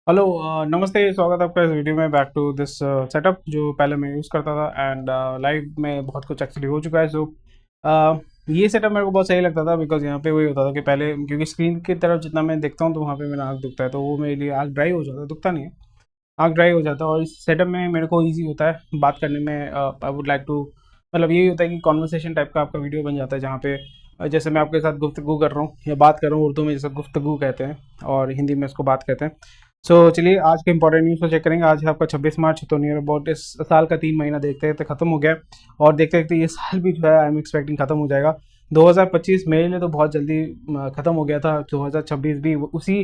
Hello. नमस्ते, स्वागत है आपका इस वीडियो में। बैक टू दिस सेटअप जो पहले मैं यूज़ करता था एंड लाइव में बहुत कुछ एक्चुअली हो चुका है। सो ये सेटअप मेरे को बहुत सही लगता था बिकॉज यहाँ पे वही होता था कि पहले क्योंकि स्क्रीन की तरफ जितना मैं देखता हूँ तो वहाँ पे मेरा आँख दुखता है, तो वो मेरे लिए आँख ड्राई हो जाता है, दुखता नहीं है, आँख ड्राई हो जाता है। और इस सेटअप में मेरे को ईजी होता है बात करने में। आई वुड लाइक टू मतलब यही होता है कि कॉन्वर्सेशन टाइप का आपका वीडियो बन जाता है, जहाँ पे जैसे मैं आपके साथ गुफ्तगू कर रहा हूँ या बात कर रहा हूँ, उर्दू में जैसे गुफ्तगू कहते हैं और हिंदी में इसको बात कहते हैं। सो चलिए आज के इंपॉर्टेंट न्यूज़ को चेक करेंगे। आज है आपका 26 मार्च, तो नियर अबाउट इस साल का 3 महीना देखते देखते खत्म हो गया है। और देखते देखते ये साल भी जो है आई एम एक्सपेक्टिंग खत्म हो जाएगा। 2025 मेरे लिए तो बहुत जल्दी खत्म हो गया था। 2026 भी उसी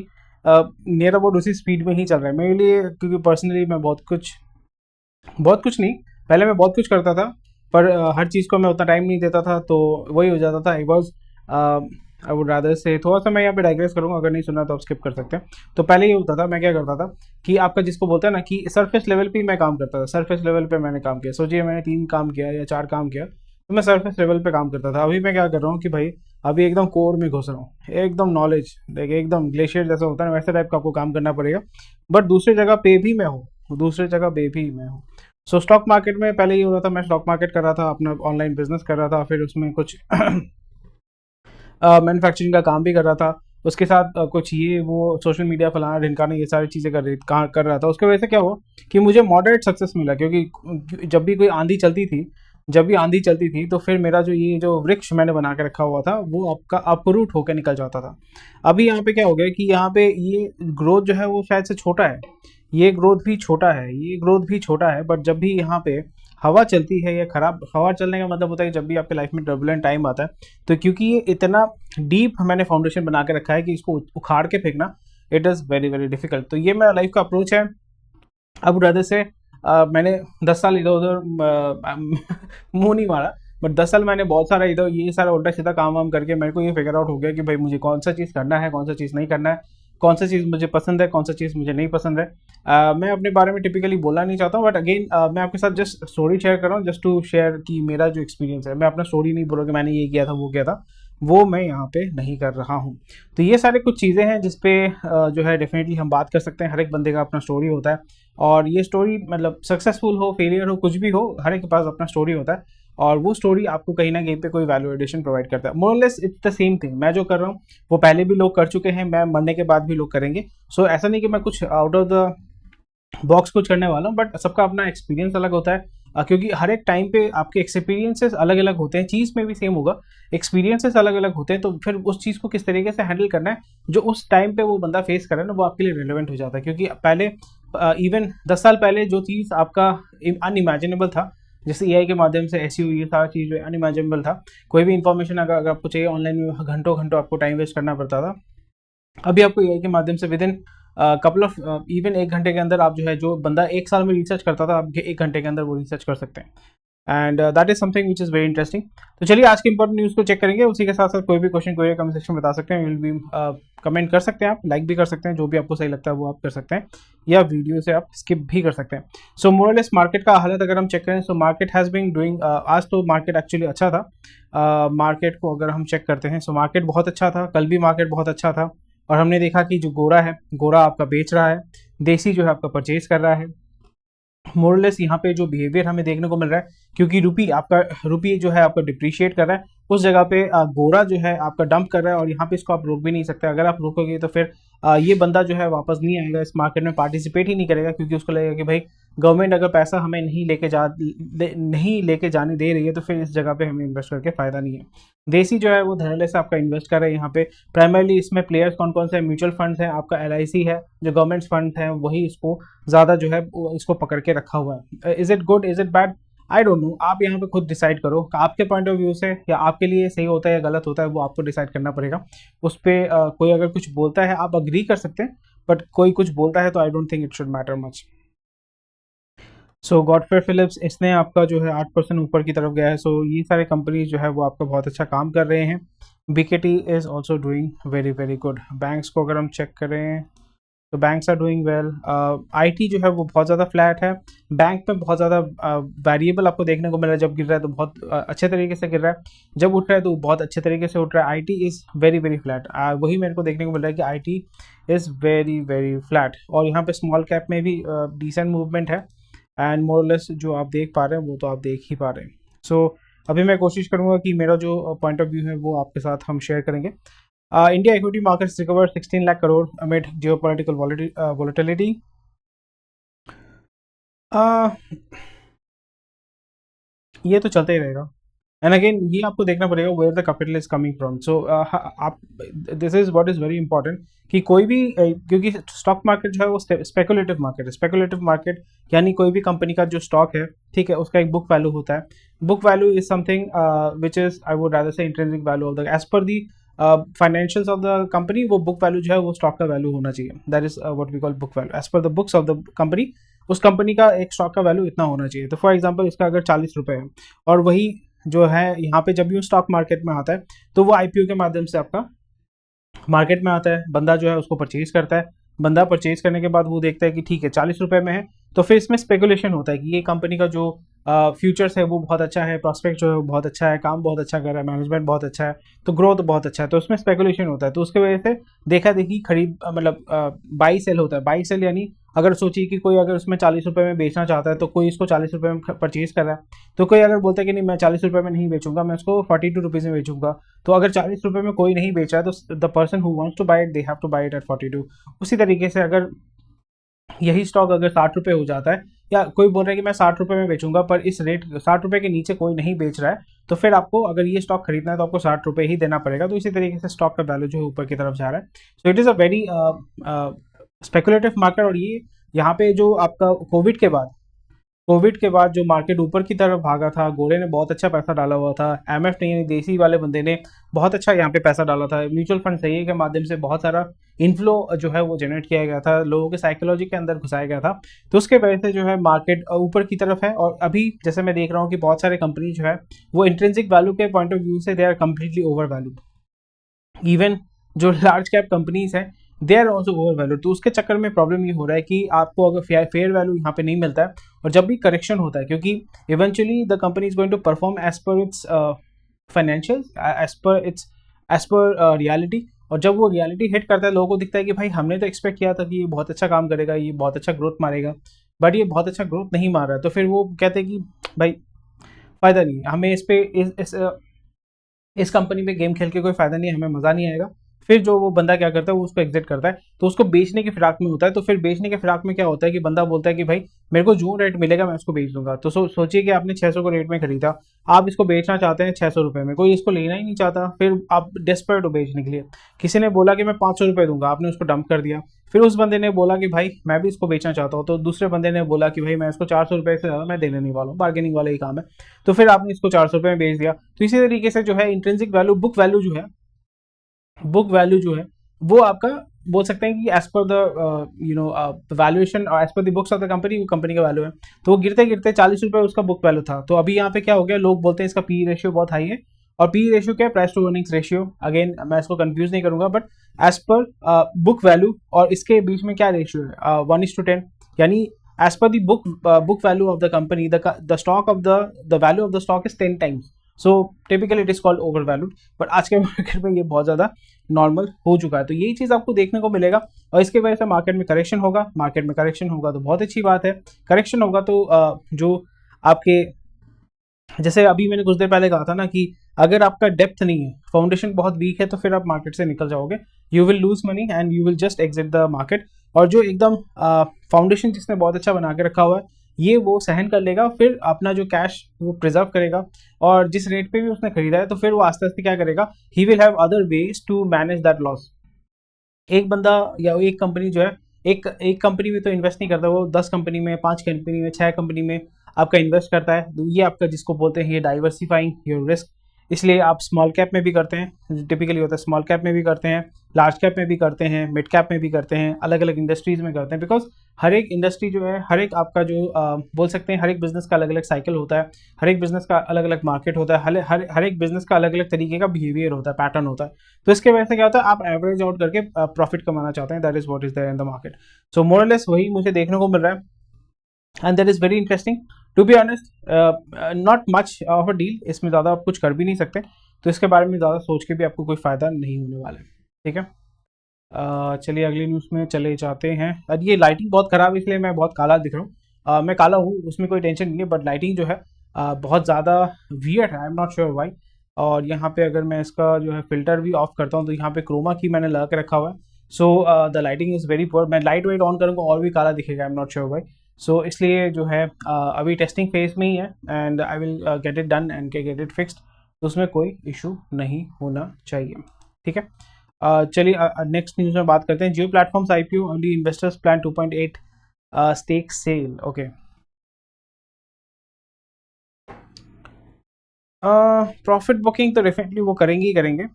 नियर अबाउट उसी स्पीड में ही चल रहा है मेरे लिए, क्योंकि पर्सनली मैं बहुत कुछ नहीं, पहले मैं बहुत कुछ करता था पर हर चीज़ को मैं उतना टाइम नहीं देता था, तो वही हो जाता था। आई वुड रादर से थोड़ा सा मैं यहाँ पे डाइग्रेस करूँगा, अगर नहीं सुना तो आप स्किप कर सकते हैं। तो पहले ये होता था, मैं क्या करता था कि आपका जिसको बोलते हैं ना कि सरफेस लेवल पे मैं काम करता था। सरफेस लेवल पे मैंने काम किया, सोचिए मैंने 3 काम किया या 4 काम किया, तो मैं सरफेस लेवल पे काम करता था। अभी मैं क्या कर रहा हूँ कि भाई अभी एकदम कोर में घुस रहा हूँ, एकदम नॉलेज देखिए, एकदम ग्लेशियर जैसा होता है ना वैसे टाइप का आपको काम करना पड़ेगा। बट दूसरी जगह पे भी मैं हूँ, दूसरी जगह पे भी मैं हूँ। सो स्टॉक मार्केट में पहले ये हो रहा था, मैं स्टॉक मार्केट कर रहा था, अपना ऑनलाइन बिजनेस कर रहा था, फिर उसमें कुछ मैन्युफैक्चरिंग का काम भी कर रहा था। उसके साथ कुछ ये वो सोशल मीडिया फलाना ढिमकाना ये सारी चीज़ें कर रहा था। उसकी वजह से क्या हुआ कि मुझे मॉडरेट सक्सेस मिला, क्योंकि जब भी कोई आंधी चलती थी, जब भी आंधी चलती थी तो फिर मेरा जो ये जो वृक्ष मैंने बना के रखा हुआ था वो आपका अपरूट होकर निकल जाता था। अभी यहाँ पे क्या हो गया कि यहाँ पे ये ग्रोथ जो है वो शायद से छोटा है, ये ग्रोथ भी छोटा है, ये ग्रोथ भी छोटा है। बट जब भी यहाँ पे हवा चलती है या खराब हवा चलने का मतलब होता है कि जब भी आपके लाइफ में टर्बुलेंट टाइम आता है, तो क्योंकि ये इतना डीप मैंने फाउंडेशन बना के रखा है कि इसको उखाड़ के फेंकना it is very very difficult. तो ये मेरा लाइफ का अप्रोच है। अब ब्रदर से मैंने 10 साल इधर उधर मुंह नहीं मारा, बट 10 साल मैंने बहुत सारा इधर ये सारा उल्टा सीधा काम वाम करके मेरे को ये फिगर आउट हो गया कि भाई मुझे कौन सा चीज़ करना है, कौन सा चीज़ नहीं करना है, कौन सा चीज़ मुझे पसंद है, कौन सा चीज़ मुझे नहीं पसंद है। मैं अपने बारे में टिपिकली बोलना नहीं चाहता हूँ, बट अगेन मैं आपके साथ जस्ट स्टोरी शेयर कर रहा हूँ, जस्ट टू शेयर कि मेरा जो एक्सपीरियंस है। मैं अपना स्टोरी नहीं बोल रहा कि मैंने ये किया था वो किया था, वो मैं यहाँ पे नहीं कर रहा हूँ। तो ये सारे कुछ चीज़ें हैं जिसपे जो है डेफिनेटली हम बात कर सकते हैं। हर एक बंदे का अपना स्टोरी होता है, और ये स्टोरी मतलब सक्सेसफुल हो फेलियर हो कुछ भी हो, हर एक के पास अपना स्टोरी होता है। और वो स्टोरी आपको कहीं ना कहीं पे कोई वैल्यू एडिशन प्रोवाइड करता है। मोरलेस इट्स द सेम थिंग, मैं जो कर रहा हूँ वो पहले भी लोग कर चुके हैं, मैं मरने के बाद भी लोग करेंगे। सो ऐसा नहीं कि मैं कुछ आउट ऑफ द बॉक्स कुछ करने वाला हूँ, बट सबका अपना एक्सपीरियंस अलग होता है। क्योंकि हर एक टाइम पे आपके एक्सपीरियंसेस अलग अलग होते हैं, चीज़ में भी सेम होगा, एक्सपीरियंसेस अलग अलग होते हैं। तो फिर उस चीज़ को किस तरीके से हैंडल करना है जो उस टाइम पे वो बंदा फेस करे ना, वो आपके लिए रिलेवेंट हो जाता है। क्योंकि पहले इवन 10 साल पहले जो चीज़ आपका अनइमेजिनेबल था, जैसे एआई के माध्यम से ऐसी हुई, ये सारा चीज़ जो अनइमेजिनेबल था। कोई भी इंफॉर्मेशन अगर आपको चाहिए ऑनलाइन में घंटों घंटों आपको टाइम वेस्ट करना पड़ता था, अभी आपको एआई के माध्यम से with in couple of even 1 घंटे के अंदर आप जो है, जो बंदा 1 साल में रिसर्च करता था, आप 1 घंटे के अंदर वो रिसर्च कर सकते हैं। And that is something which is very interesting. तो चलिए आज के इंपॉर्टेंट न्यूज़ को चेक करेंगे, उसी के साथ साथ कोई भी क्वेश्चन कोई कमेंट सेक्शन में बता सकते हैं, विल बी कमेंट कर सकते हैं, आप लाइक भी कर सकते हैं, जो भी आपको सही लगता है वो आप कर सकते हैं, या वीडियो से आप स्किप भी कर सकते हैं। सो मोरलेस मार्केट का हालत अगर हम चेक करें, so market has been doing, आज तो मार्केट एक्चुअली अच्छा था। मार्केट को अगर हम चेक करते हैं, सो मार्केट बहुत अच्छा था, कल भी मार्केट बहुत अच्छा था। और हमने देखा कि जो गोरा है, गोरा आपका बेच रहा है, देसी जो है आपका परचेज कर रहा है। मोरलेस यहाँ पे जो बिहेवियर हमें देखने को मिल रहा है, क्योंकि रुपी जो है आपका डिप्रिशिएट कर रहा है, उस जगह पे गोरा जो है आपका डंप कर रहा है, और यहाँ पे इसको आप रोक भी नहीं सकते। अगर आप रोकोगे तो फिर ये बंदा जो है वापस नहीं आएगा, इस मार्केट में पार्टिसिपेट ही नहीं करेगा, क्योंकि उसको लगेगा कि भाई गवर्नमेंट अगर पैसा हमें नहीं लेके जाने दे रही है, तो फिर इस जगह पे हमें इन्वेस्ट करके फायदा नहीं है। देसी जो है वो धड़ल्ले से आपका इन्वेस्ट कर रहा है यहाँ पे। प्राइमरली इसमें प्लेयर्स कौन कौन से हैं? म्यूचुअल फंड्स हैं, आपका एलआईसी है, जो गवर्नमेंट फंड है वही इसको ज़्यादा जो है इसको पकड़ के रखा हुआ है। Is it good, is it bad? I don't know, आप यहाँ पे खुद डिसाइड करो कि आपके पॉइंट ऑफ व्यू से या आपके लिए सही होता है या गलत होता है, वो आपको डिसाइड करना पड़ेगा। उस पर कोई अगर कुछ बोलता है आप अग्री कर सकते हैं, बट कोई कुछ बोलता है तो आई don't think it should matter much. So Godfrey Phillips, इसने आपका जो है 8% ऊपर की तरफ गया है। सो ये सारे कंपनीज जो है वो आपका बहुत अच्छा काम कर रहे हैं। BKT is also doing very very good. Banks को अगर हम चेक करें, तो banks are doing well. IT जो है वो बहुत ज़्यादा फ्लैट है। बैंक में बहुत ज़्यादा वेरिएबल आपको देखने को मिल रहा है, जब गिर रहा है तो बहुत अच्छे तरीके से गिर रहा है, जब उठ रहा है तो बहुत अच्छे तरीके से उठ रहा है। IT is very very flat, वही मेरे को देखने को मिल रहा है कि IT is very very flat. और यहाँ पे स्मॉल कैप में भी डिसेंट मूवमेंट है, एंड मोरलेस जो आप देख पा रहे हैं वो तो आप देख ही पा रहे हैं। सो अभी मैं कोशिश करूंगा कि मेरा जो पॉइंट ऑफ व्यू है वो आपके साथ हम शेयर करेंगे। India equity markets recovered 16 lakh crore amid geopolitical volatility. Uh, ये तो चलता ही रहेगा। एंड अगेन ये आपको देखना पड़ेगा where the capital is coming from. So आप, this is what is very important कि कोई भी क्योंकि स्टॉक मार्केट जो है वो स्पेकुलेटिव मार्केट है। स्पेकुलेटिव मार्केट यानी कोई भी कंपनी का जो स्टॉक है, ठीक है, उसका एक बुक वैल्यू होता है। Book value is something which is, I would rather say, intrinsic value of the, as per the financials of the company, वो बुक वैल्यू जो है वो स्टॉक का वैल्यू होना चाहिए। That is what we call book value as per the books of the company. उस company का एक स्टॉक का वैल्यू इतना होना चाहिए। तो फॉर एग्जाम्पल इसका अगर 40 रुपये है, और वही जो है यहाँ पे जब भी वो स्टॉक मार्केट में आता है तो वो आईपीओ के माध्यम से आपका मार्केट में आता है, बंदा जो है उसको परचेज करता है। बंदा परचेज करने के बाद वो देखता है कि ठीक है 40 रुपये में है, तो फिर इसमें स्पेकुलेशन होता है कि ये कंपनी का जो फ्यूचर्स है वो बहुत अच्छा है, प्रॉस्पेक्ट जो है वो बहुत अच्छा है, काम बहुत अच्छा कर रहा है, मैनेजमेंट बहुत अच्छा है, तो ग्रोथ बहुत अच्छा है, तो उसमें स्पेकुलेशन होता है। तो उसके वजह से देखा देखी खरीद मतलब बाई सेल होता है। बाई सेल यानी अगर सोचिए कि कोई अगर उसमें 40 रुपये में बेचना चाहता है तो कोई इसको 40 रुपये में परचेज कर रहा है, तो कोई अगर बोलता है कि नहीं मैं 40 रुपये में नहीं बेचूंगा, मैं इसको 42 रुपीज़ में बेचूंगा, तो अगर 40 रुपये में कोई नहीं बेच रहा है तो the person who wants to buy it they have to buy it at 42। उसी तरीके से अगर यही स्टॉक अगर 60 रुपये हो जाता है, या कोई बोल रहा है कि मैं 60 रुपये में बेचूंगा, पर इस रेट 60 रुपये के नीचे कोई नहीं बेच रहा है, तो फिर आपको अगर ये स्टॉक खरीदना है तो आपको 60 रुपये ही देना पड़ेगा। तो इसी तरीके से स्टॉक का वैल्यू जो है ऊपर की तरफ जा रहा है। So it is a very speculative market. और ये यहाँ पे जो आपका कोविड के बाद जो मार्केट ऊपर की तरफ भागा था, गोरे ने बहुत अच्छा पैसा डाला हुआ था, एमएफ ने यानी देसी वाले बंदे ने बहुत अच्छा यहाँ पे पैसा डाला था, म्यूचुअल फंड सही के माध्यम से बहुत सारा इनफ्लो जो है वो जनरेट किया गया था, लोगों के साइकोलॉजी के अंदर घुसाया गया था। तो उसके वजह से जो है मार्केट ऊपर की तरफ है। और अभी जैसे मैं देख रहा हूँ कि बहुत सारे कंपनी जो है वो इंट्रिंसिक वैल्यू के पॉइंट ऑफ व्यू से they are completely over valued. Even जो लार्ज कैप कंपनीज हैं they are also over valued. तो उसके चक्कर में प्रॉब्लम ये हो रहा है कि आपको अगर फेयर वैल्यू यहाँ पे नहीं मिलता है, और जब भी करेक्शन होता है, क्योंकि eventually the company is going to perform as per its financial, as per reality. और जब वो रियलिटी हिट करता है, लोगों को दिखता है कि भाई हमने तो एक्सपेक्ट किया था कि ये बहुत अच्छा काम करेगा, ये बहुत अच्छा ग्रोथ मारेगा, बट ये बहुत अच्छा ग्रोथ नहीं मार रहा है। तो फिर वो कहते हैं कि भाई फ़ायदा नहीं है हमें इस पे, इस कंपनी में गेम खेल के कोई फायदा नहीं है, हमें मज़ा नहीं आएगा। फिर जो वो बंदा क्या करता है, वो उसको एग्जिट करता है, तो उसको बेचने की फिराक में होता है। तो फिर बेचने के फिराक में क्या होता है कि बंदा बोलता है कि भाई मेरे को जो रेट मिलेगा मैं उसको बेच दूंगा। तो सोचिए कि आपने 600 को रेट में खरीदा, आप इसको बेचना चाहते हैं 600 रुपये में, कोई इसको लेना ही नहीं चाहता, फिर आप डेस्परेट हो बेचने के लिए। किसी ने बोला कि मैं 500 रुपये दूंगा, आपने उसको डंप कर दिया। फिर उस बंदे ने बोला कि भाई मैं भी इसको बेचना चाहता हूँ, तो दूसरे बंदे ने बोला कि भाई मैं इसको 400 रुपये से ज़्यादा मैं देने नहीं वाला हूँ, बार्गेनिंग वाला ही काम है। तो फिर आपने इसको 400 रुपये में बेच दिया। तो इसी तरीके से जो है इंट्रिंसिक वैल्यू, बुक वैल्यू जो है वो आपका बोल सकते हैं कि एज पर द वैल्यूएशन और as per the books of the company, वो कंपनी का वैल्यू है। तो वो गिरते गिरते 40 रुपये उसका बुक वैल्यू था। तो अभी यहाँ पे क्या हो गया, लोग बोलते हैं इसका पी रेशियो बहुत हाई है। और पी रेशियो क्या है, price to earnings ratio. Again मैं इसको कंफ्यूज नहीं करूंगा, but as per book value और इसके बीच में क्या रेशियो है, 1:10। यानी as per the book value of the company, the stock of the value of the stock is 10 times. So typically it is called over valued, but आज के market में ये बहुत ज़्यादा नॉर्मल हो चुका है। तो यही चीज़ आपको देखने को मिलेगा, और इसके वजह से मार्केट में करेक्शन होगा। मार्केट में करेक्शन होगा तो बहुत अच्छी बात है। करेक्शन होगा तो जो आपके, जैसे अभी मैंने कुछ देर पहले कहा था ना कि अगर आपका डेप्थ नहीं है, फाउंडेशन बहुत वीक है, तो फिर आप मार्केट से निकल जाओगे, you will lose money and you will just exit the market. और जो एकदम फाउंडेशन जिसने बहुत अच्छा बना के रखा हुआ है, ये वो सहन कर लेगा, फिर अपना जो कैश वो प्रिजर्व करेगा, और जिस रेट पे भी उसने खरीदा है तो फिर वो आस्ते आस्ते क्या करेगा, he will have other ways to manage that loss. एक बंदा या एक कंपनी जो है, एक कंपनी में तो इन्वेस्ट नहीं करता, वो 10 कंपनी में, 5 कंपनी में, 6 कंपनी में आपका इन्वेस्ट करता है। तो ये आपका जिसको बोलते हैं ये डाइवर्सिफाइंग योर रिस्क। इसलिए आप स्मॉल कैप में भी करते हैं, टिपिकली होता है स्मॉल कैप में भी करते हैं, लार्ज कैप में भी करते हैं, मिड कैप में भी करते हैं, अलग अलग इंडस्ट्रीज में करते हैं। बिकॉज हर एक इंडस्ट्री जो है, हर एक आपका जो बोल सकते हैं, हर एक बिजनेस का अलग अलग साइकिल होता है, हर एक बिजनेस का अलग अलग मार्केट होता है, हर एक बिजनेस का अलग अलग तरीके का बिहेवियर होता है, पैटर्न होता है। तो इसके वजह से क्या होता है, आप एवरेज आउट करके प्रॉफिट कमाना चाहते हैं, that is what is there in the market. So more और लेस वही मुझे देखने को मिल रहा है, and that is very interesting to be honest. Not much of a deal, इसमें ज़्यादा आप कुछ कर भी नहीं सकते, तो इसके बारे में ज़्यादा सोच के भी आपको कोई फ़ायदा नहीं होने वाला है। ठीक है, चलिए अगली न्यूज़ में चले जाते हैं। और ये लाइटिंग बहुत ख़राब है, इसलिए मैं बहुत काला दिख रहा हूँ। मैं काला हूँ, उसमें कोई टेंशन नहीं है, बट लाइटिंग जो है बहुत ज़्यादा वियर्ड है, आई एम नॉट श्योर वाई। और यहाँ पे अगर मैं इसका जो है फ़िल्टर भी ऑफ करता हूँ, तो यहाँ पे क्रोमा की मैंने लगा के रखा हुआ है। So the lighting is very poor. मैं लाइट वाइट ऑन करूँगा और भी काला दिखेगा, I am not sure why. So इसलिए जो है अभी टेस्टिंग फेज में ही है, and I will get it done and get it fixed, तो उसमें कोई इशू नहीं होना चाहिए। ठीक है, चलिए नेक्स्ट न्यूज़ में बात करते हैं। Jio platforms IPO, early investors plan 2.8 stake sale. Okay, profit booking तो डेफिनेटली वो करेंगे ही करेंगे।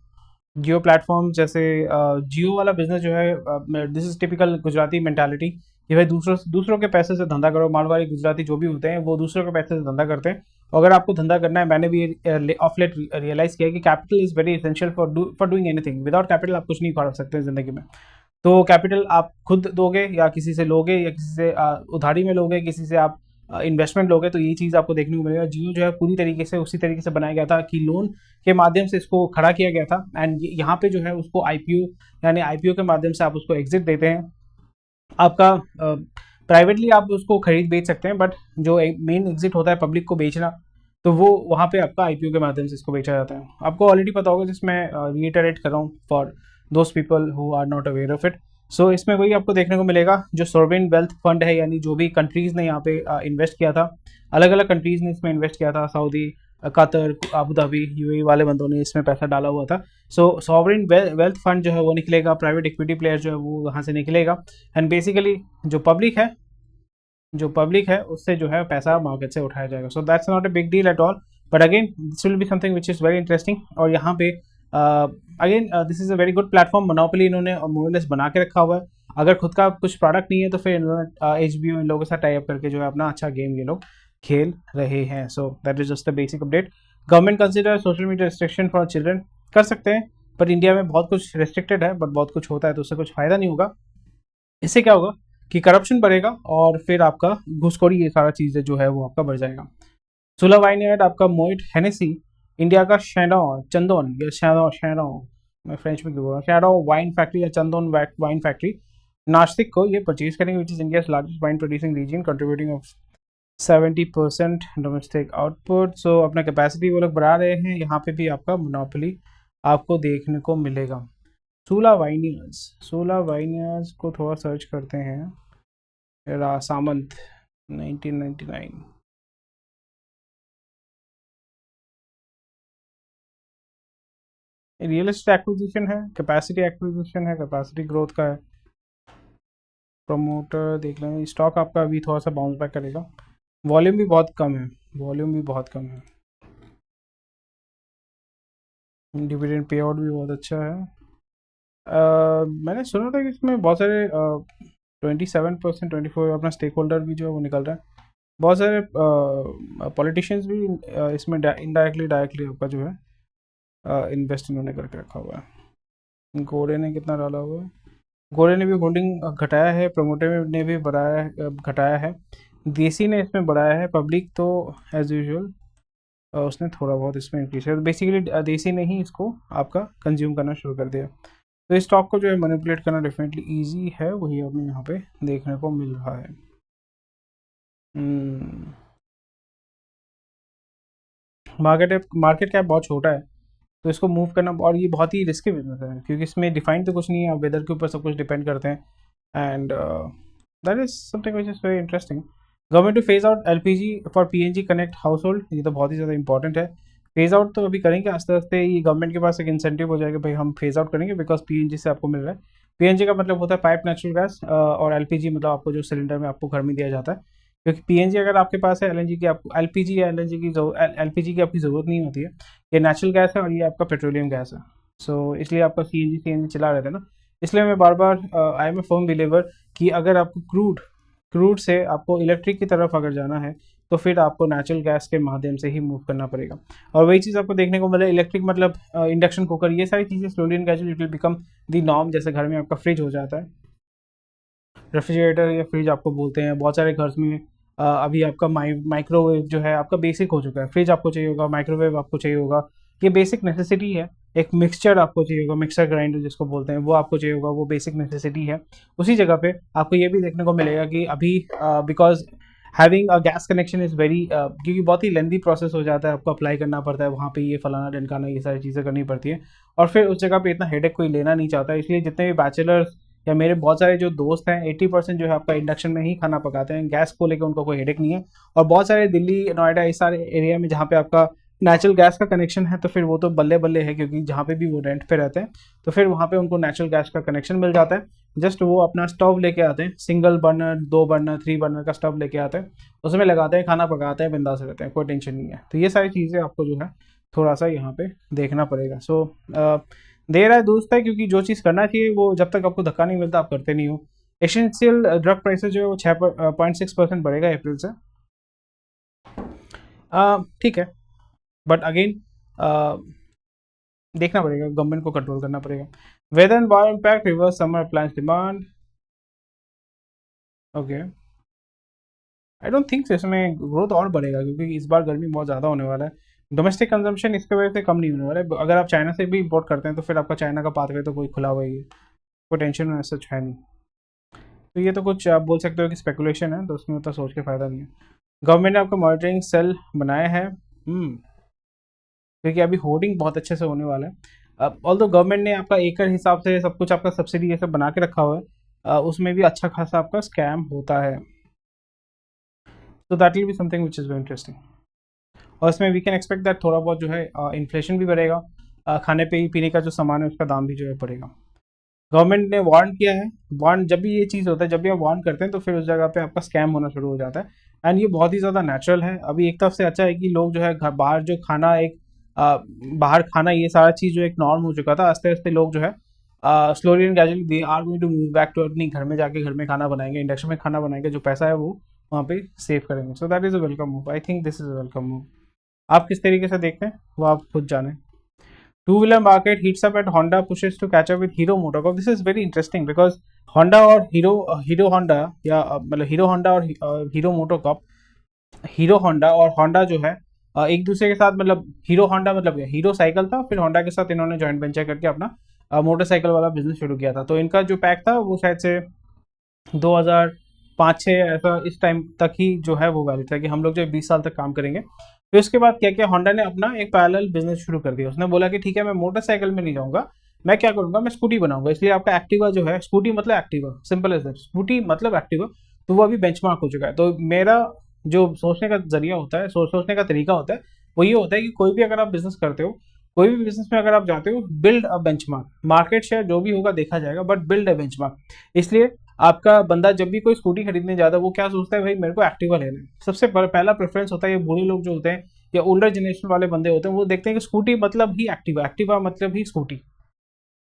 जियो प्लेटफॉर्म जैसे जियो वाला बिजनेस जो है, this is typical Gujarati mentality कि भाई दूसरों दूसरों के पैसे से धंधा करो। मारवाड़ी गुजराती जो भी होते हैं वो दूसरों के पैसे से धंधा करते हैं। अगर आपको धंधा करना है, मैंने भी ऑफ लेट रियलाइज किया कि capital is very essential for doing anything. Without capital आप कुछ नहीं कर सकते जिंदगी में। तो कैपिटल आप खुद दोगे या किसी से लोगे, या किसी से उधारी में लोगे, किसी से आप इन्वेस्टमेंट लोगे, तो ये चीज़ आपको देखने को मिलेगा। जियो जो है पूरी तरीके से उसी तरीके से बनाया गया था कि लोन के माध्यम से इसको खड़ा किया गया था, एंड यहाँ पे जो है उसको आईपीओ, यानी आईपीओ के माध्यम से आप उसको एग्जिट देते हैं। आपका प्राइवेटली आप उसको खरीद बेच सकते हैं, बट जो मेन एग्जिट होता है पब्लिक को बेचना, तो वो वहाँ पे आपका आईपीओ के माध्यम से इसको बेचा जाता है। आपको ऑलरेडी पता होगा, जिसमें रीइटरेट कर रहा हूँ for those people who are not aware of it. So इसमें वही आपको देखने को मिलेगा, जो सॉवरेन वेल्थ फंड है, यानी जो भी कंट्रीज़ ने यहाँ पे इन्वेस्ट किया था, अलग अलग कंट्रीज़ ने इसमें इन्वेस्ट किया था, Saudi, Qatar, Abu Dhabi, UAE वाले बंदों ने इसमें पैसा डाला हुआ था। सो सॉवरेन वेल्थ फंड जो है वो निकलेगा, प्राइवेट इक्विटी प्लेयर जो है वो वहाँ से निकलेगा, एंड बेसिकली जो पब्लिक है उससे जो है पैसा मार्केट से उठाया जाएगा। So that's not a big deal at all, but again this will be something which is very interesting. और यहाँ पे again this is a very good platform. Monopoly इन्होंने मोनोलेस बना के रखा हुआ है। अगर खुद का कुछ प्रोडक्ट नहीं है, तो फिर इन्होंने HBO इन लोगों के साथ टाई अप करके जो है अपना अच्छा गेम ये लोग खेल रहे हैं। So that is just the basic update. Government consider social media restriction for children, कर सकते हैं, पर इंडिया में बहुत कुछ रिस्ट्रिक्टेड है, बट बहुत कुछ होता है, तो उससे कुछ फ़ायदा नहीं होगा। इससे क्या होगा कि करप्शन बढ़ेगा, और फिर आपका घुसखोरी, ये सारा चीज़ें जो है वो आपका बढ़ जाएगा। सुलह वाइनयार्ड, आपका मोइट हेनेसी, इंडिया का शैडो चंदन या शैडो शैडो, मैं फ्रेंच में क्यों बोल रहा हूँ, शैडो वाइन फैक्ट्री या चंदन वाइन फैक्ट्री नासिक को ये परचेज करेंगे, which is India largest wine producing region, contributing of 70% domestic output. So अपना कैपेसिटी वो लोग बढ़ा रहे हैं। यहाँ पे भी आपका मोनोपोली आपको देखने को मिलेगा। सोला वाइनियर्स को थोड़ा सर्च करते हैं। सामंत 1999, रियल एस्टेट एक्विजिशन है, कैपेसिटी एक्विजिशन है, कैपेसिटी ग्रोथ का है। प्रमोटर देख लेंगे, स्टॉक आपका अभी थोड़ा सा बाउंस बैक करेगा। वॉल्यूम भी बहुत कम है, डिविडेंड पे आउट भी बहुत अच्छा है। मैंने सुना था कि इसमें बहुत सारे 27%, 24 अपना स्टेक होल्डर भी जो है वो निकल रहा है। बहुत सारे पॉलिटिशियंस भी इसमें इनडायरेक्टली डायरेक्टली आपका जो है इन्वेस्ट इन्होंने करके रखा हुआ है। घोड़े ने कितना डाला हुआ है, घोड़े ने भी होल्डिंग घटाया है, प्रमोटर ने भी बढ़ाया घटाया है, देसी ने इसमें बढ़ाया है, पब्लिक तो एज यूजुअल उसने थोड़ा बहुत इसमें इंक्रीज किया। तो बेसिकली देसी ने ही इसको आपका कंज्यूम करना शुरू कर दिया। तो इस स्टॉक को जो है मैनिपुलेट करना डेफिनेटली ईजी है, वही हमें यहाँ पे देखने को मिल रहा है। मार्केट कैप बहुत छोटा है, तो इसको मूव करना, और ये बहुत ही रिस्की बिजनेस है, क्योंकि इसमें डिफाइन तो कुछ नहीं है, आप वेदर के ऊपर सब कुछ डिपेंड करते हैं, and that is something which is very interesting. Government two phase out LPG for PNG connect house hold, ये तो बहुत ही ज़्यादा इंपॉर्टेंट है। फेज आउट तो अभी करेंगे आस्ते आस्ते, ये गवर्नमेंट के पास एक इंसेंटिव हो जाएगा, भाई हम फेज आउट करेंगे, बिकॉज PNG से आपको मिल रहा है। PNG का मतलब होता है पाइप नेचुरल गैस, और LPG मतलब आपको जो सिलेंडर में आपको घर में दिया जाता है। क्योंकि पीएनजी अगर आपके पास है, एलएनजी की आपको एलपीजी या एलएनजी की एलपीजी की आपकी ज़रूरत नहीं होती है। ये नेचुरल गैस है और ये आपका पेट्रोलियम गैस है। सो इसलिए आपका सीएनजी चला रहता है ना। इसलिए मैं बार बार I am a firm believer कि अगर आपको क्रूड से आपको इलेक्ट्रिक की तरफ अगर जाना है तो फिर आपको नेचुरल गैस के माध्यम से ही मूव करना पड़ेगा। और वही चीज़ आपको देखने को मिले, इलेक्ट्रिक मतलब इंडक्शन कुकर, ये सारी चीज़ें slowly and gradually it will become the norm. जैसे घर में आपका फ्रिज हो जाता है, रेफ्रिजरेटर या फ्रिज आपको बोलते हैं, बहुत सारे घर में अभी आपका माइक्रोवेव जो है आपका बेसिक हो चुका है। फ्रिज आपको चाहिए होगा, माइक्रोवेव आपको चाहिए होगा, ये बेसिक नेसेसिटी है। एक मिक्सचर आपको चाहिए होगा, मिक्सर ग्राइंडर जिसको बोलते हैं, वो आपको चाहिए होगा, वो बेसिक नेसेसिटी है। उसी जगह पे आपको ये भी देखने को मिलेगा कि अभी because having a gas connection is very, क्योंकि बहुत ही लेंदी प्रोसेस हो जाता है, आपको अप्लाई करना पड़ता है वहाँ पे, ये फलाना ढिमकाना ये सारी चीज़ें करनी पड़ती है, और फिर उस जगह पे इतना हेडेक कोई लेना नहीं चाहता। इसलिए जितने भी बैचलर्स या मेरे बहुत सारे जो दोस्त हैं 80% जो है आपका इंडक्शन में ही खाना पकाते हैं, गैस को लेकर उनको कोई हेडेक नहीं है। और बहुत सारे दिल्ली, नोएडा, इस सारे एरिया में जहाँ पे आपका नेचुरल गैस का कनेक्शन है तो फिर वो तो बल्ले बल्ले है, क्योंकि जहाँ पे भी वो रेंट पे रहते हैं तो फिर वहाँ पे उनको नेचुरल गैस का कनेक्शन मिल जाता है। जस्ट वो अपना स्टोव लेके आते हैं, सिंगल बर्नर, 2 बर्नर, 3 बर्नर का स्टोव लेके आते हैं, उसमें लगाते हैं, खाना पकाते हैं, बिंदास रहते हैं, कोई टेंशन नहीं है। तो ये सारी चीज़ें आपको जो है थोड़ा सा यहाँ पे देखना पड़ेगा। सो देर है दुरुस्त है, क्योंकि जो चीज़ करना चाहिए वो जब तक आपको धक्का नहीं मिलता आप करते नहीं हो। एसेंशियल ड्रग प्राइसेस जो है वो 6.6% बढ़ेगा अप्रैल से। ठीक है, बट अगेन देखना पड़ेगा, गवर्नमेंट को कंट्रोल करना पड़ेगा। Weather and war impact reverse summer appliance demand. Okay, I don't think इसमें ग्रोथ और बढ़ेगा, क्योंकि इस बार गर्मी बहुत ज़्यादा होने वाला है। डोमेस्टिक कंजम्पशन इसके वजह से कम नहीं होने वाला है। अगर आप चाइना से भी इम्पोर्ट करते हैं तो फिर आपका चाइना का पाथवे तो कोई खुला हुआ ही है, कोई टेंशन ऐसा है नहीं। तो ये तो कुछ आप बोल सकते हो कि स्पेकुलेशन है, तो उसमें उतना सोच के फ़ायदा नहीं है। गवर्नमेंट ने आपका मॉनिटरिंग सेल बनाया है, क्योंकि अभी होर्डिंग बहुत अच्छे से होने वाला है। ऑल दो गवर्नमेंट ने आपका एकड़ हिसाब से सब कुछ आपका सब्सिडी ये सब बना के रखा हुआ है, उसमें भी अच्छा खासा आपका स्कैम होता है। तो that will be something which is very interesting. और इसमें वी कैन एक्सपेक्ट दैट थोड़ा बहुत जो है इन्फ्लेशन भी बढ़ेगा, खाने पे पीने का जो सामान है उसका दाम भी जो है बढ़ेगा। गवर्नमेंट ने वार्न किया है, वार्न जब भी ये चीज़ होता है, जब भी आप वार्न करते हैं तो फिर उस जगह पे आपका स्कैम होना शुरू हो जाता है। एंड ये बहुत ही ज़्यादा नेचुरल है। अभी एक तरफ से अच्छा है कि लोग जो है बाहर जो खाना एक बाहर खाना ये सारा चीज़ जो एक नॉर्म हो चुका था, आस्ते आस्ते लोग जो है slowly and gradually they are going to move back to अपनी घर में जाके घर में खाना बनाएंगे, इंडक्शन में खाना बनाएंगे, जो पैसा है वो वहाँ पे सेव करेंगे। So that is a welcome move, I think this is a welcome move. आप किस तरीके से देखते हैं वो आप खुद जानें। Two-wheeler market heats up at Honda pushes to catch up with Hero MotoCorp. This is very interesting because Honda और हीरो होंडा या मतलब हीरो होंडा और हीरो मोटोकॉप, हीरो होंडा और होंडा जो है एक दूसरे के साथ, मतलब हीरो होंडा मतलब हीरो साइकिल था, फिर होंडा के साथ इन्होंने जॉइंट वेंचर करके अपना मोटरसाइकिल वाला बिजनेस शुरू किया था। तो इनका जो पैक था वो शायद से 2005-6 ऐसा इस टाइम तक ही जो है वो वैलिड था कि हम लोग जो 20 साल तक काम करेंगे। फिर उसके बाद क्या किया, होंडा ने अपना एक पैरेलल बिजनेस शुरू कर दिया। उसने बोला कि ठीक है, मैं मोटरसाइकिल में नहीं जाऊंगा, मैं क्या करूंगा, मैं स्कूटी बनाऊंगा। इसलिए आपका एक्टिवा जो है, स्कूटी मतलब Activa, simple as that, scooty मतलब एक्टिवा, तो वो अभी बेंचमार्क हो चुका है। तो मेरा जो सोचने का जरिया होता है, सोचने का तरीका होता है, वो ये होता है कि कोई भी अगर आप बिजनेस करते हो, कोई भी बिजनेस में अगर आप जाते हो, build a benchmark. Market share जो भी होगा देखा जाएगा, बट बिल्ड अ बेंचमार्क। इसलिए आपका बंदा जब भी कोई स्कूटी खरीदने जाता है वो क्या सोचता है, भाई मेरे को एक्टिवा लेना है। सबसे पहला प्रेफरेंस होता है, ये बूढ़े लोग जो होते हैं या ओल्डर जनरेशन वाले बंदे होते हैं, वो देखते हैं कि स्कूटी मतलब ही एक्टिवा, एक्टिवा मतलब ही स्कूटी,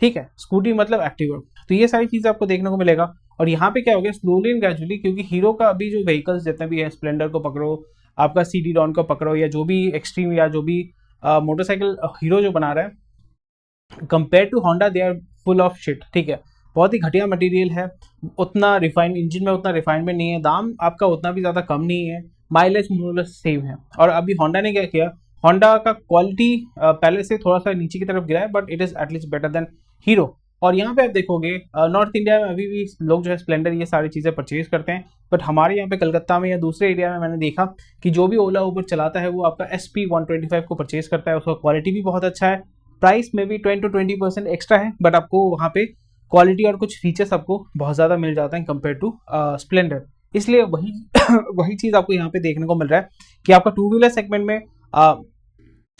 ठीक है, स्कूटी मतलब एक्टिवा। तो ये सारी चीज़ें आपको देखने को मिलेगा। और यहाँ पे क्या हो गया, स्लोली एंड ग्रेजुअली, क्योंकि हीरो का अभी जो व्हीकल्स जितने भी है, स्प्लेंडर को पकड़ो, आपका CD डॉन को पकड़ो, या जो भी एक्सट्रीम या जो भी मोटरसाइकिल हीरो जो बना रहा है, compare to Honda they are full of shit, ठीक है, बहुत ही घटिया मटेरियल है। उतना रिफाइन इंजन में उतना रिफाइनमेंट नहीं है, दाम आपका उतना भी ज़्यादा कम नहीं है, माइलेज मोरलेस सेम है। और अभी होंडा ने क्या किया, होंडा का क्वालिटी पहले से थोड़ा सा नीचे की तरफ गिरा है, but it is at least better than hero. और यहाँ पे आप देखोगे नॉर्थ इंडिया में अभी भी लोग जो है स्प्लेंडर ये सारी चीज़ें परचेज करते हैं, बट हमारे यहाँ पे कलकत्ता में या दूसरे एरिया में मैंने देखा कि जो भी ओला उबर चलाता है वो आपका SP125 को परचेज करता है। उसका क्वालिटी भी बहुत अच्छा है, प्राइस में भी 10 to 20% एक्स्ट्रा है, बट आपको वहाँ पे क्वालिटी और कुछ फीचर्स आपको बहुत ज़्यादा मिल जाता है कंपेयर टू स्प्लेंडर। इसलिए वही वही चीज़ आपको यहाँ पे देखने को मिल रहा है कि आपका टू व्हीलर सेगमेंट में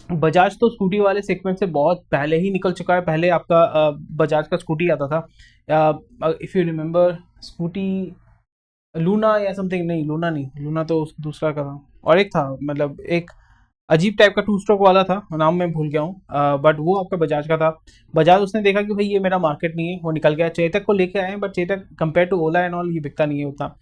बजाज तो स्कूटी वाले सेगमेंट से बहुत पहले ही निकल चुका है। पहले आपका बजाज का स्कूटी आता था, if you remember, scooty Luna या समथिंग, नहीं लूना नहीं, लूना तो दूसरा का था, और एक था मतलब एक अजीब टाइप का टू स्ट्रोक वाला था, नाम मैं भूल गया हूँ, बट वो आपका बजाज का था। बजाज उसने देखा कि भाई ये मेरा मार्केट नहीं है, वो निकल गया, चेतक को लेके आए हैं, but Chetak compare to Ola and all ये बिकता नहीं है उतना।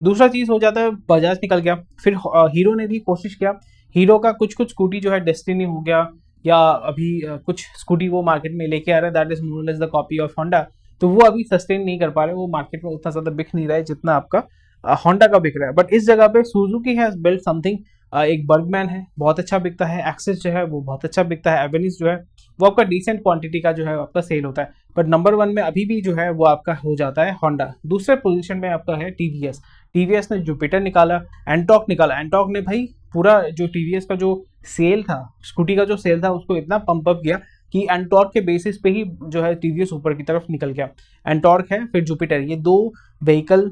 दूसरा चीज़ हो जाता है, बजाज निकल गया, फिर हीरो ने भी कोशिश किया। हीरो का कुछ कुछ स्कूटी जो है डेस्टिनी हो गया, या अभी कुछ स्कूटी वो मार्केट में लेके आ रहा है, that is more less the copy of Honda. तो वो अभी सस्टेन नहीं कर पा रहे, वो मार्केट में उतना ज़्यादा बिक नहीं रहा है जितना आपका होंडा का बिक रहा है। बट इस जगह पे सुजुकी हैज बिल्ट समथिंग, एक बर्गमैन है बहुत अच्छा बिकता है, एक्सेस जो है वो बहुत अच्छा बिकता है, एवेनिस जो है वो आपका डिसेंट क्वांटिटी का जो है आपका सेल होता है। बट नंबर वन में अभी भी जो है वो आपका हो जाता है होंडा। दूसरे पोजीशन में आपका है टीवीएस। टीवीएस ने जुपिटर निकाला, एंटॉक निकाला। एंटॉक ने भाई पूरा जो टीवीएस का जो सेल था, स्कूटी का जो सेल था, उसको इतना पंप अप किया कि एंटॉर्क के बेसिस पे ही जो है टीवीएस ऊपर की तरफ निकल गया। एंटॉर्क है, फिर जुपिटर, ये दो व्हीकल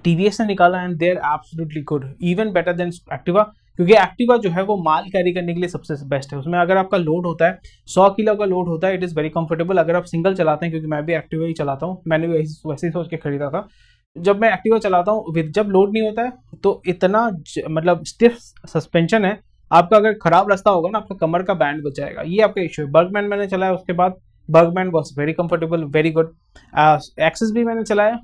टीवीएस ने निकाला and they are absolutely good, even better than Activa. क्योंकि एक्टिवा जो है वो माल कैरी करने के लिए सबसे बेस्ट है। उसमें अगर आपका लोड होता है 100 किलो का लोड होता है, इट इज़ वेरी कंफर्टेबल। अगर आप सिंगल चलाते हैं, क्योंकि मैं भी एक्टिवा ही चलाता हूँ, मैंने भी वैसे ही सोच के खरीदा था। जब मैं एक्टिवा चलाता हूँ विद, जब लोड नहीं होता है तो इतना मतलब स्टिफ सस्पेंशन है, आपका अगर खराब रास्ता होगा ना, आपका कमर का बैंड बच जाएगा, ये आपका इशू है। बर्गमैन मैंने चलाया, उसके बाद Burgman was very comfortable, very good. Access भी मैंने चलाया,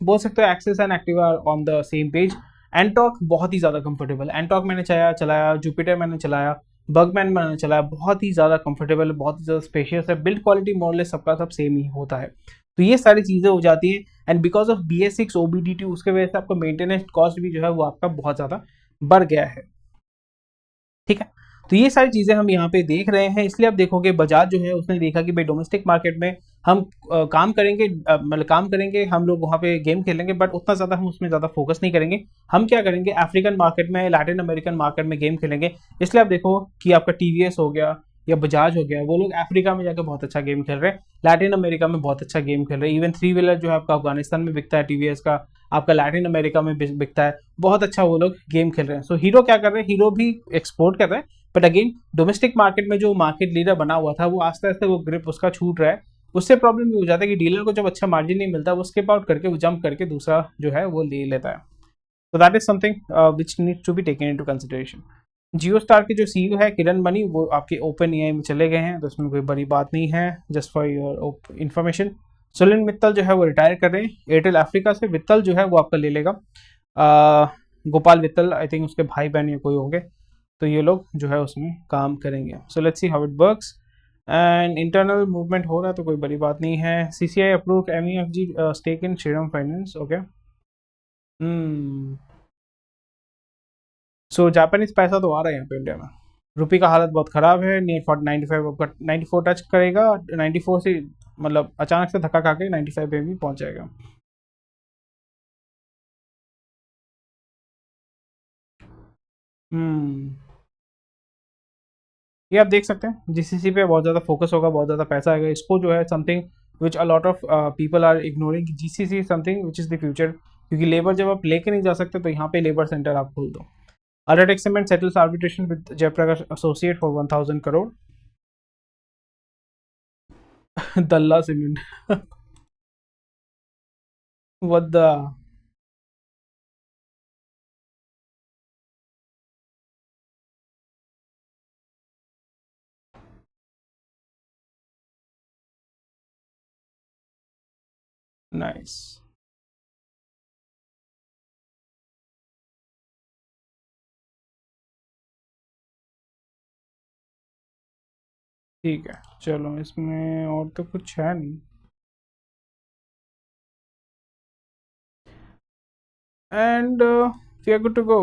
बोल सकते हो Access and Activa on the same page. Ntorq बहुत ही ज़्यादा कंफर्टेबल, एंटॉक मैंने चलाया, जुपिटर मैंने चलाया, बर्गमैन मैंने चलाया, बहुत ही ज़्यादा कंफर्टेबल, बहुत ही ज़्यादा स्पेशियस है, बिल्ड क्वालिटी मोरलेस सबका सब सेम ही होता है। तो ये सारी चीज़ें हो जाती हैं, and because of BS6 OBD2 उसके वजह से आपका मेंटेनेंस कॉस्ट भी जो है वो आपका बहुत ज़्यादा बढ़ गया है। ठीक है, तो ये सारी चीज़ें हम यहाँ पे देख रहे हैं। इसलिए आप देखोगे बजाज जो है उसने देखा कि भाई डोमेस्टिक मार्केट में हम काम करेंगे, मतलब काम करेंगे, हम लोग वहाँ पे गेम खेलेंगे, बट उतना ज़्यादा हम उसमें ज़्यादा फोकस नहीं करेंगे। हम क्या करेंगे, अफ्रीकन मार्केट में, लैटिन अमेरिकन मार्केट में गेम खेलेंगे। इसलिए आप देखो कि आपका TVS हो गया या बजाज हो गया, वो लोग अफ्रीका में जाकर बहुत अच्छा गेम खेल रहे हैं, लैटिन अमेरिका में बहुत अच्छा गेम खेल रहे हैं। इवन थ्री व्हीलर जो है आपका अफगानिस्तान में बिकता है TVS का, आपका लैटिन अमेरिका में बिकता है, बहुत अच्छा वो लोग गेम खेल रहे हैं। सो हीरो क्या कर रहे हैं, हीरो भी एक्सपोर्ट कर रहे हैं, बट अगेन डोमेस्टिक मार्केट में जो मार्केट लीडर बना हुआ था वो आस्ते आस्ते वो ग्रिप उसका छूट रहा है। उससे प्रॉब्लम ये हो जाता है कि डीलर को जब अच्छा मार्जिन नहीं मिलता, वो स्किप आउट करके, वो जंप करके दूसरा जो है वो ले लेता है। तो that is something which needs to be taken into consideration. Jio star के जो CEO है किरण मनी, वो आपके ओपन AI में चले गए हैं, तो इसमें कोई बड़ी बात नहीं है, just for your information. Sunil Mittal जो है वो रिटायर कर रहे हैं एयरटेल अफ्रीका से। वित्तल जो है वो आपका ले लेगा, गोपाल वित्तल, आई थिंक उसके भाई बहन या कोई होंगे, तो ये लोग जो है उसमें काम करेंगे। So let's see how it works. And internal movement हो रहा है तो कोई बड़ी बात नहीं है। CCI approve MEFG stake in Shriram finance, okay. So Japanese पैसा तो आ रहा है यहाँ पे इंडिया में। रुपये का हालत बहुत ख़राब है, नियर 95 आपका 94 टच करेगा, 94 से मतलब अचानक से धक्का खा के 95 पे भी पहुँच जाएगा। हम्म, ये आप देख सकते हैं GCC पे बहुत ज़्यादा फोकस होगा, बहुत ज़्यादा पैसा आएगा। इसको जो है something which a lot of people are ignoring, GCC something which is the future. क्योंकि लेबर जब आप लेके नहीं जा सकते तो यहाँ पे लेबर सेंटर आप खोल दो। UltraTech cement settles arbitration with Jaiprakash Associate for 1000 crore. Dalla cement. What the, nice. ठीक है, चलो इसमें और तो कुछ है नहीं। And we are good to go,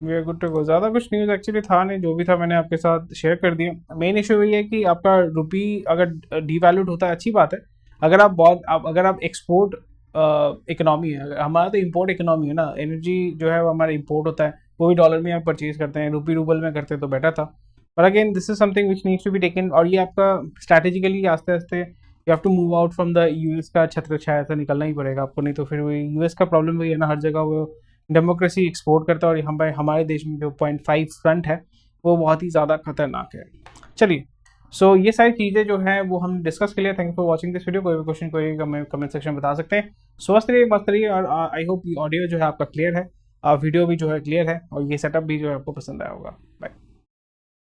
we are good to go. ज़्यादा कुछ न्यूज़ एक्चुअली था नहीं, जो भी था मैंने आपके साथ शेयर कर दिया। मेन इशू ये है कि आपका रुपी अगर डीवैल्यूड होता है अच्छी बात है। अगर आप बहुत अगर आप एक्सपोर्ट इकोनॉमी है, हमारा तो इम्पोर्ट इकोनॉमी है ना, एनर्जी जो है वो हमारा इम्पोर्ट होता है, वो भी डॉलर में हम परचेज करते हैं, रुपी रूबल में करते तो बेटर था। पर again this is something which needs to be taken, और ये आपका स्ट्रैटेजिकली आस्ते आस्ते you have to move out from the US का छत्र छाया से निकलना ही पड़ेगा आपको, नहीं तो फिर वही US का प्रॉब्लम वही है ना, हर जगह वो डेमोक्रेसी एक्सपोर्ट करता है, और हम हमारे देश में जो 0.5 फ्रंट है वो बहुत ही ज़्यादा खतरनाक है। चलिए, सो ये सारी चीज़ें जो है वो हम डिस्कस के लिए। Thank you for watching this video. कोई भी क्वेश्चन कोई कमेंट सेक्शन में बता सकते हैं। स्वस्थ रहिए, मस्त रहिए, और आई होप ऑडियो जो है आपका क्लियर है, वीडियो भी जो है क्लियर है, और ये सेटअप भी जो है आपको पसंद आया होगा।